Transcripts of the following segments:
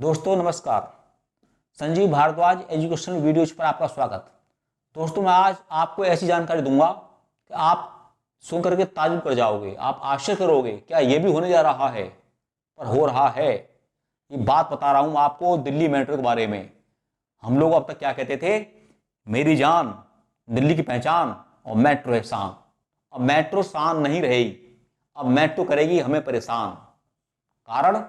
दोस्तों नमस्कार। Sanjeev Bhardwaj educational videos पर आपका स्वागत। दोस्तों मैं आज आपको ऐसी जानकारी दूंगा कि आप सुन करके ताज्जुब कर जाओगे, आप आश्चर्य करोगे क्या ये भी होने जा रहा है, पर हो रहा है। ये बात बता रहा हूँ आपको दिल्ली मेट्रो के बारे में। हम लोग अब तक क्या कहते थे, मेरी जान दिल्ली की पहचान और मेट्रो है शान। अब मेट्रो शान नहीं रहेगी, अब मेट्रो करेगी हमें परेशान। कारण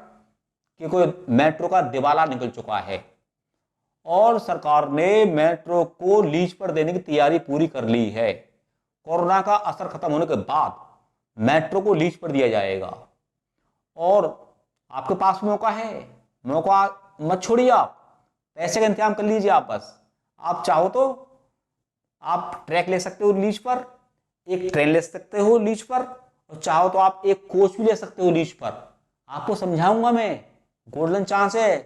कि कोई मेट्रो का दिवाला निकल चुका है और सरकार ने मेट्रो को लीज पर देने की तैयारी पूरी कर ली है। कोरोना का असर खत्म होने के बाद मेट्रो को लीज पर दिया जाएगा और आपके पास मौका है, मौका मत छोड़िए। आप पैसे का इंतजाम कर लीजिए। आप बस आप चाहो तो आप ट्रैक ले सकते हो लीज पर, एक ट्रेन ले सकते हो लीज पर, और चाहो तो आप एक कोच भी ले सकते हो लीज पर। आपको समझाऊंगा मैं, गोल्डन चांस है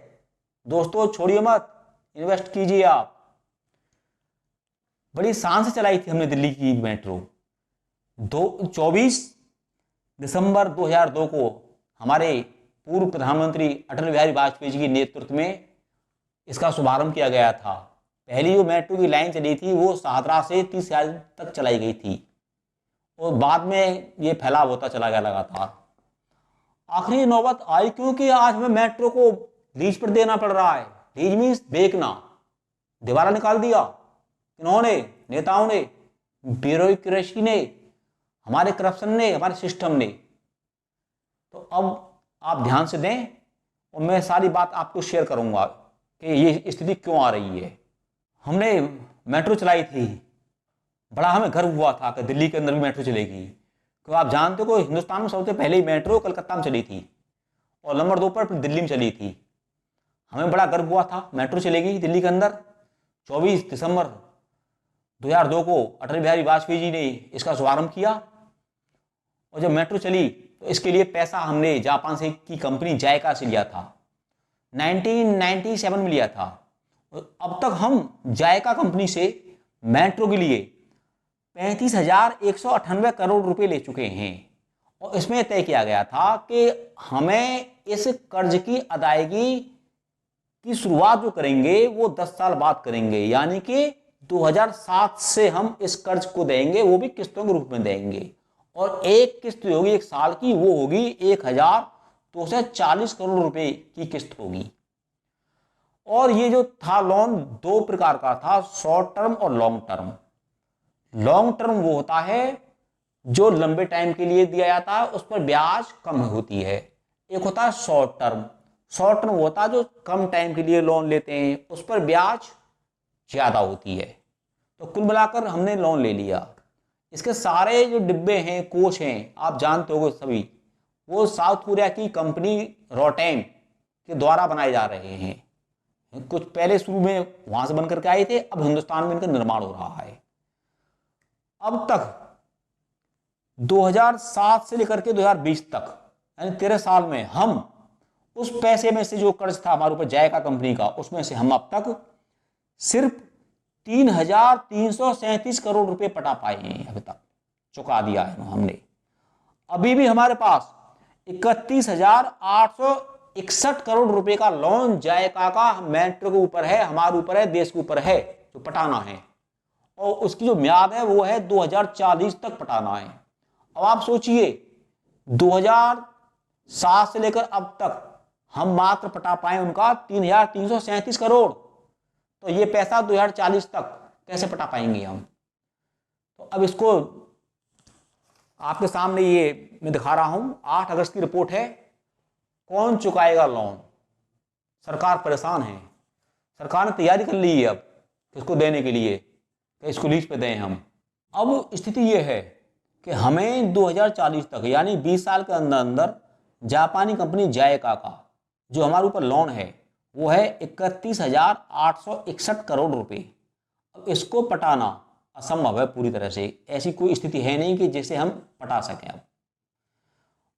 दोस्तों, छोड़िए मत, इन्वेस्ट कीजिए आप। बड़ी शान से चलाई थी हमने दिल्ली की मेट्रो। 24 दिसंबर 2002 को हमारे पूर्व प्रधानमंत्री अटल बिहारी वाजपेयी जी के नेतृत्व में इसका शुभारंभ किया गया था। पहली जो मेट्रो की लाइन चली थी वो शाहदरा से 30,000 तक चलाई गई थी और बाद में ये फैलाव होता चला गया लगातार। आखिरी नौबत आई क्योंकि आज हमें मेट्रो को लीज पर देना पड़ रहा है। लीज मीन्स बेचना। दिवाला निकाल दिया इन्होंने, नेताओं ने, ब्यूरोक्रेसी ने, हमारे करप्शन ने, हमारे सिस्टम ने। तो अब आप ध्यान से दें और मैं सारी बात आपको शेयर करूंगा कि ये स्थिति क्यों आ रही है। हमने मेट्रो चलाई थी, बड़ा हमें गर्व हुआ था कि दिल्ली के अंदर भी मेट्रो चलेगी। तो आप जानते हो हिंदुस्तान में सबसे पहले मेट्रो कलकत्ता में चली थी और नंबर 2 पर दिल्ली में चली थी। हमें बड़ा गर्व हुआ था मेट्रो चलेगी दिल्ली के अंदर। 24 दिसंबर 2002 को अटल बिहारी वाजपेयी जी ने इसका शुभारंभ किया और जब मेट्रो चली तो इसके लिए पैसा हमने जापान से की कंपनी जायका से लिया था। 1997 में लिया था। अब तक हम जायका कंपनी से मेट्रो के लिए 35,198 करोड़ रुपए ले चुके हैं और इसमें तय किया गया था कि हमें इस कर्ज की अदायगी की शुरुआत जो करेंगे वो 10 साल बाद करेंगे, यानी कि 2007 से हम इस कर्ज को देंगे, वो भी किस्तों के रूप में देंगे। और एक किस्त होगी एक साल की, वो होगी 1,240 करोड़ रुपए की किस्त होगी। और ये जो था लोन 2 प्रकार का था, शॉर्ट टर्म और लॉन्ग टर्म। लॉन्ग टर्म वो होता है जो लंबे टाइम के लिए दिया जाता है, उस पर ब्याज कम होती है। एक होता है शॉर्ट टर्म। शॉर्ट टर्म होता है जो कम टाइम के लिए लोन लेते हैं, उस पर ब्याज ज्यादा होती है। तो कुल मिलाकर हमने लोन ले लिया। इसके सारे जो डिब्बे हैं, कोच हैं, आप जानते होंगे सभी, वो साउथ कोरिया की कंपनी रोटेम के द्वारा बनाए जा रहे हैं। कुछ पहले शुरू में वहां से बन करके आए थे, अब हिंदुस्तान में इनका निर्माण हो रहा है। अब तक 2007 से लेकर के 2020 तक, यानी 13 साल में हम उस पैसे में से जो कर्ज था हमारे ऊपर जायका कंपनी का, उसमें से हम अब तक सिर्फ 3,337 करोड़ रुपए पटा पाए हैं। अभी तक चुका दिया है हमने। अभी भी हमारे पास 31,861 करोड़ रुपए का लोन जायका का मेट्रो के ऊपर है, हमारे ऊपर है, देश के ऊपर है, जो पटाना है। और उसकी जो म्याद है वो है 2040 तक पटाना है। अब आप सोचिए 2007 से लेकर अब तक हम मात्र पटा पाए उनका 3,337 करोड़। तो ये पैसा 2040 तक कैसे पटा पाएंगे हम। तो अब इसको आपके सामने ये मैं दिखा रहा हूं, 8 अगस्त की रिपोर्ट है। कौन चुकाएगा लोन? सरकार परेशान है। सरकार ने तैयारी कर ली है अब इसको देने के लिए, इसको लीज पे दें हम। अब स्थिति यह है कि हमें 2040 तक, यानी 20 साल के अंदर अंदर, जापानी कंपनी जायका का जो हमारे ऊपर लोन है वो है 31,861 करोड़ रुपए। अब इसको पटाना असंभव है पूरी तरह से। ऐसी कोई स्थिति है नहीं कि जिसे हम पटा सकें अब।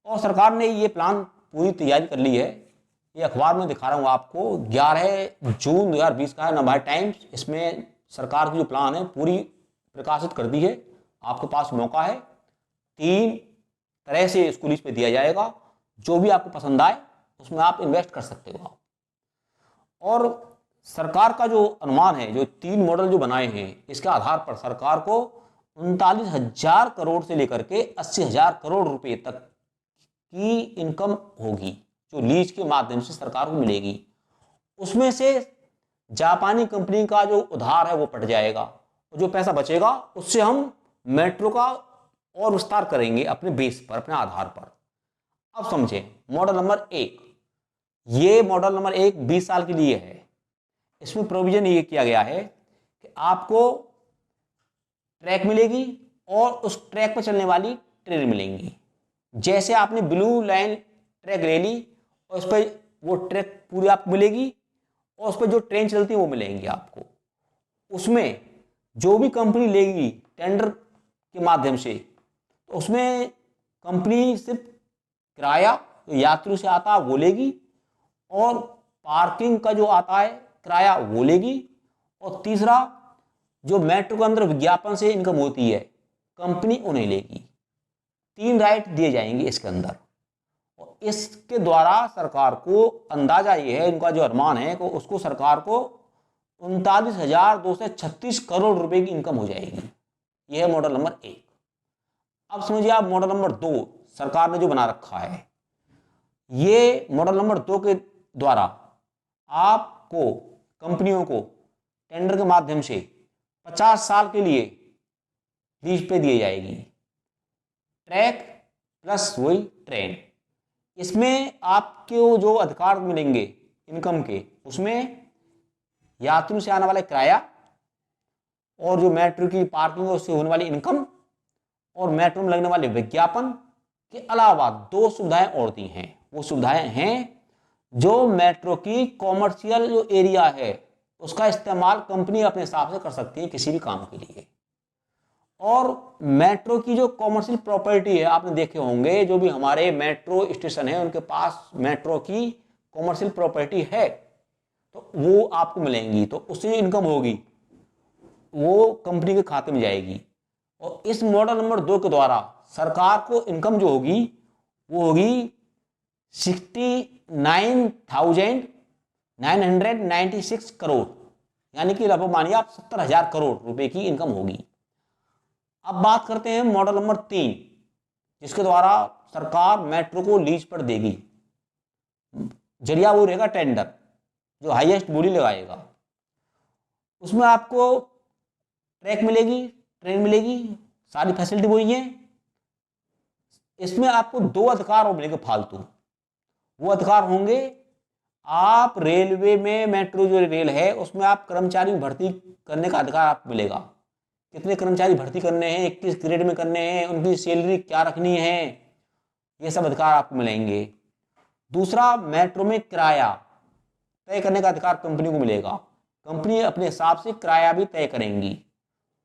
और सरकार ने ये प्लान पूरी तैयारी कर ली है। ये अखबार में दिखा रहा हूँ आपको, 11 जून 2020 का है, नवभारत टाइम्स। इसमें सरकार की जो प्लान है पूरी प्रकाशित कर दी है। आपके पास मौका है, 3 तरह से इसको लीज पे दिया जाएगा। जो भी आपको पसंद आए उसमें आप इन्वेस्ट कर सकते हो। और सरकार का जो अनुमान है, जो 3 मॉडल जो बनाए हैं, इसके आधार पर सरकार को 39,000 करोड़ से लेकर के 80,000 करोड़ रुपए तक की इनकम होगी, जो लीज के माध्यम से सरकार को मिलेगी। उसमें से जापानी कंपनी का जो उधार है वो पट जाएगा, और जो पैसा बचेगा उससे हम मेट्रो का और विस्तार करेंगे अपने बेस पर, अपने आधार पर। अब समझें मॉडल नंबर 1। ये मॉडल नंबर 1 20 साल के लिए है। इसमें प्रोविजन ये किया गया है कि आपको ट्रैक मिलेगी और उस ट्रैक पर चलने वाली ट्रेन मिलेंगी। जैसे आपने ब्लू लाइन ट्रैक ले ली और उस पर वो ट्रैक पूरी आपको मिलेगी, और उस पर जो ट्रेन चलती है वो मिलेंगी आपको। उसमें जो भी कंपनी लेगी टेंडर के माध्यम से, तो उसमें कंपनी सिर्फ किराया जो यात्रियों से आता है वो लेगी, और पार्किंग का जो आता है किराया वो लेगी, और तीसरा जो मेट्रो के अंदर विज्ञापन से इनकम होती है कंपनी उन्हें लेगी। 3 राइट दिए जाएंगे इसके अंदर, और इसके द्वारा सरकार को अंदाजा ये है, इनका जो अनुमान है कि उसको सरकार को 39,236 करोड़ रुपए की इनकम हो जाएगी। यह है मॉडल नंबर 1। अब समझिए आप मॉडल नंबर 2 सरकार ने जो बना रखा है। ये मॉडल नंबर 2 के द्वारा आपको कंपनियों को टेंडर के माध्यम से 50 साल के लिए लीज पे दी जाएगी, ट्रैक प्लस वही ट्रेन। इसमें आपको जो अधिकार मिलेंगे इनकम के, उसमें यात्रियों से आने वाला किराया, और जो मेट्रो की पार्किंग है उससे होने वाली इनकम, और मेट्रो में लगने वाले विज्ञापन के अलावा 2 सुविधाएं और दी हैं। वो सुविधाएं हैं जो मेट्रो की कॉमर्शियल जो एरिया है उसका इस्तेमाल कंपनी अपने हिसाब से कर सकती है किसी भी काम के लिए। और मेट्रो की जो कॉमर्शियल प्रॉपर्टी है, आपने देखे होंगे जो भी हमारे मेट्रो स्टेशन है उनके पास मेट्रो की कॉमर्शियल प्रॉपर्टी है, तो वो आपको मिलेंगी। तो उससे जो इनकम होगी वो कंपनी के खाते में जाएगी। और इस मॉडल नंबर 2 के द्वारा सरकार को इनकम जो होगी वो होगी 69,996 करोड़, यानी कि लगभग मानिए आप 70,000 करोड़ रुपए की इनकम होगी। अब बात करते हैं मॉडल नंबर 3, जिसके द्वारा सरकार मेट्रो को लीज पर देगी। जरिया वो रहेगा टेंडर, जो हाईएस्ट बोली लगाएगा। उसमें आपको ट्रैक मिलेगी, ट्रेन मिलेगी, सारी फैसिलिटी वही है। इसमें आपको 2 अधिकार और मिलेंगे फालतू। वो अधिकार होंगे, आप रेलवे में मेट्रो जो रेल है उसमें आप कर्मचारी भर्ती करने का अधिकार आपको मिलेगा। कितने कर्मचारी भर्ती करने हैं, किस ग्रेड में करने हैं, उनकी सैलरी क्या रखनी है, ये सब अधिकार आपको मिलेंगे। दूसरा, मेट्रो में किराया तय करने का अधिकार कंपनी को मिलेगा। कंपनी अपने हिसाब से किराया भी तय करेंगी।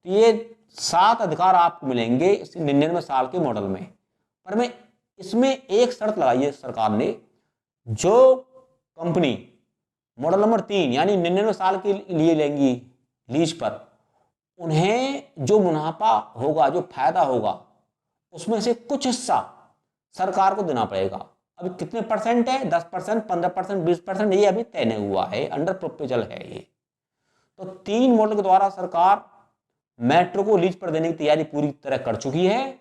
तो ये 7 अधिकार आपको मिलेंगे इस 99 साल के मॉडल में। पर मैं इसमें एक शर्त लगाई है सरकार ने, जो कंपनी मॉडल नंबर 3 यानी 99 साल के लिए लेंगी लीज पर, उन्हें जो मुनाफा होगा, जो फायदा होगा, उसमें से कुछ हिस्सा सरकार को देना पड़ेगा। अभी कितने परसेंट है, 10%, 15%, 20%, ये अभी तय नहीं हुआ है, अंडर प्रोपोजल है ये। तो 3 मॉडल के द्वारा सरकार मेट्रो को लीज पर देने की तैयारी पूरी तरह कर चुकी है,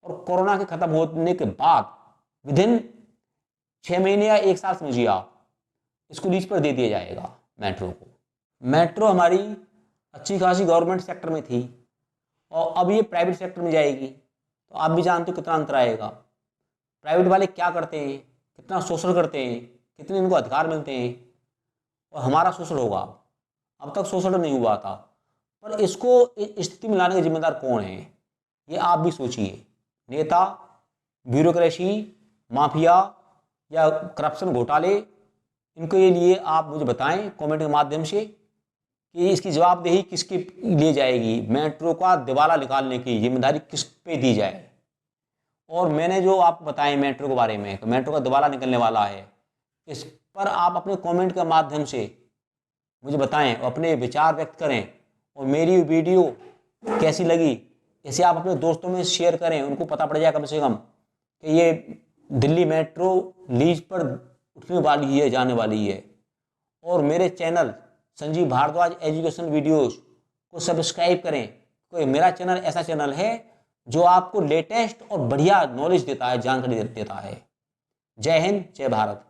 और कोरोना के खत्म होने के बाद विदिन 6 महीने या 1 साल समझिए आप, इसको लीज पर दे दिया जाएगा मेट्रो को। मेट्रो हमारी अच्छी खासी गवर्नमेंट सेक्टर में थी, और अब ये प्राइवेट सेक्टर में जाएगी। तो आप भी जानते हो कितना अंतर आएगा। प्राइवेट वाले क्या करते हैं, कितना शोषण करते हैं, कितने इनको अधिकार मिलते हैं, और हमारा शोषण होगा। अब तक शोषण नहीं हुआ था, पर इसको इस स्थिति में लाने के जिम्मेदार कौन है, ये आप भी सोचिए। नेता, ब्यूरोक्रेसी, माफिया या करप्शन घोटाले, इनके लिए आप मुझे बताएं कमेंट के माध्यम से कि इसकी जवाबदेही किसके लिए जाएगी, मेट्रो का दिवाला निकालने की जिम्मेदारी किस पे दी जाए। और मैंने जो आप बताएं मेट्रो के बारे में, मेट्रो का दिवाला निकलने वाला है, इस पर आप अपने कमेंट के माध्यम से मुझे बताएं, अपने विचार व्यक्त करें। और मेरी वीडियो कैसी लगी इसे आप अपने दोस्तों में शेयर करें, उनको पता पड़ जाए कम से कम कि ये दिल्ली मेट्रो लीज पर उठने वाली है, जाने वाली है। और मेरे channel Sanjeev Bhardwaj education videos को सब्सक्राइब करें, क्योंकि मेरा चैनल ऐसा चैनल है जो आपको लेटेस्ट और बढ़िया नॉलेज देता है, जानकारी देता है। जय हिंद, जय भारत।